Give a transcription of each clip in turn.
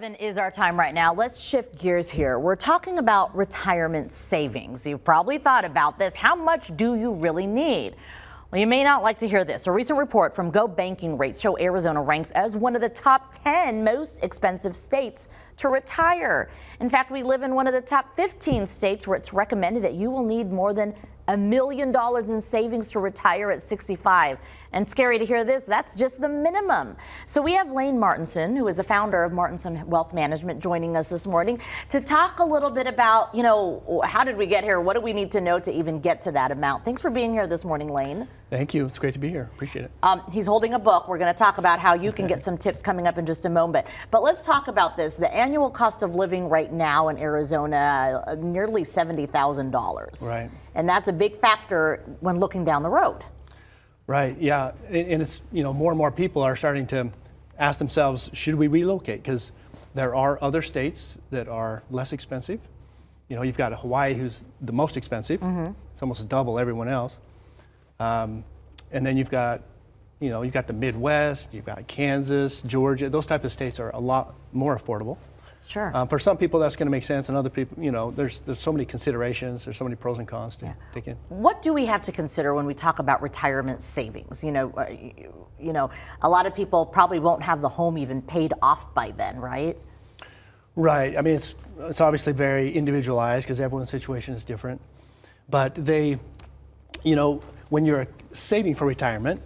Is our time right now. Let's shift gears here. We're talking about retirement savings. You've probably thought about this. How much do you really need? Well, you may not like to hear this. A recent report from Go Banking Rates show Arizona ranks as one of the top 10 most expensive states to retire. In fact, we live in one of the top 15 states where it's recommended that you will need more than $1 million in savings to retire at 65. And scary to hear this, that's just the minimum. So we have Lane Martinsen, who is the founder of Martinsen Wealth Management, joining us this morning to talk a little bit about, how did we get here? What do we need to know to even get to that amount? Thanks for being here this morning, Lane. Thank you. It's great to be here. Appreciate it. He's holding a book. We're going to talk about how you can get some tips coming up in just a moment. But let's talk about this. The annual cost of living right now in Arizona, nearly $70,000. Right. And that's a big factor when looking down the road. Right. Yeah. And it's, more and more people are starting to ask themselves, should we relocate? Because there are other states that are less expensive. You've got Hawaii, who's the most expensive. Mm-hmm. It's almost double everyone else. And then you've got the Midwest, you've got Kansas, Georgia. Those type of states are a lot more affordable. Sure. For some people, that's going to make sense, and other people, there's so many considerations. There's so many pros and cons to take in. What do we have to consider when we talk about retirement savings? A lot of people probably won't have the home even paid off by then, right? Right. I mean, it's obviously very individualized because everyone's situation is different. But when you're saving for retirement,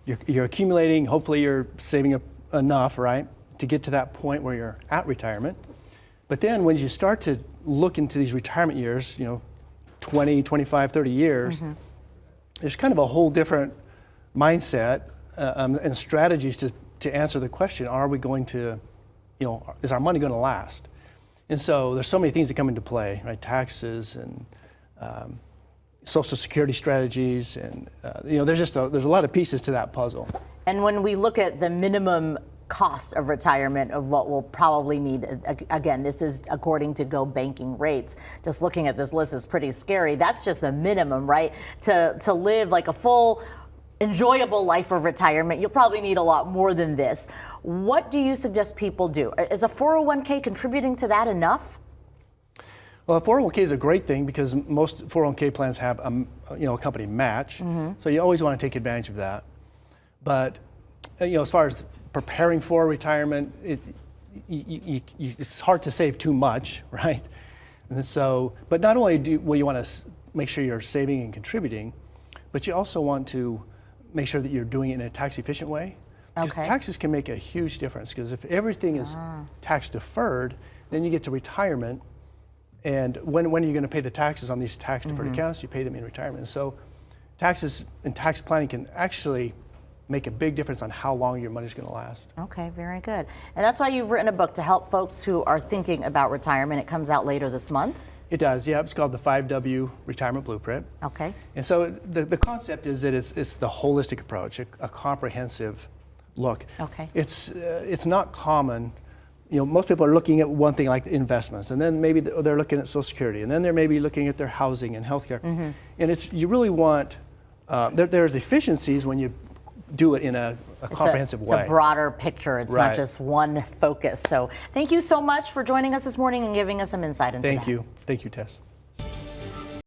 you're accumulating. Hopefully, you're saving enough, right, to get to that point where you're at retirement. But then when you start to look into these retirement years, 20, 25, 30 years, mm-hmm. there's kind of a whole different mindset and strategies to answer the question, are we going to, is our money going to last? And so there's so many things that come into play, right? Taxes and Social Security strategies, and there's a lot of pieces to that puzzle. And when we look at the minimum cost of retirement of what we'll probably need, again, this is according to Go Banking Rates. Just looking at this list is pretty scary. That's just the minimum, right? To live like a full, enjoyable life of retirement, you'll probably need a lot more than this. What do you suggest people do? Is a 401k contributing to that enough? Well, a 401k is a great thing because most 401k plans have a company match, mm-hmm. so you always want to take advantage of that. But as far as preparing for retirement, it's hard to save too much, right? And so, but not only will you want to make sure you're saving and contributing, but you also want to make sure that you're doing it in a tax-efficient way. Because taxes can make a huge difference. Because if everything is tax deferred, then you get to retirement, and when are you going to pay the taxes on these tax deferred mm-hmm. accounts? You pay them in retirement. So taxes and tax planning can actually make a big difference on how long your money's going to last. Okay, very good. And that's why you've written a book to help folks who are thinking about retirement. It comes out later this month. It does, yeah. It's called the 5W Retirement Blueprint. Okay. And so the concept is that it's the holistic approach, a comprehensive look. Okay. It's not common. Most people are looking at one thing like investments, and then maybe they're looking at Social Security, and then they're maybe looking at their housing and healthcare. Mm-hmm. And you really want, there's efficiencies when you do it in a comprehensive way. It's a broader picture. It's not just one focus. So thank you so much for joining us this morning and giving us some insight into that. Thank you. Thank you, Tess.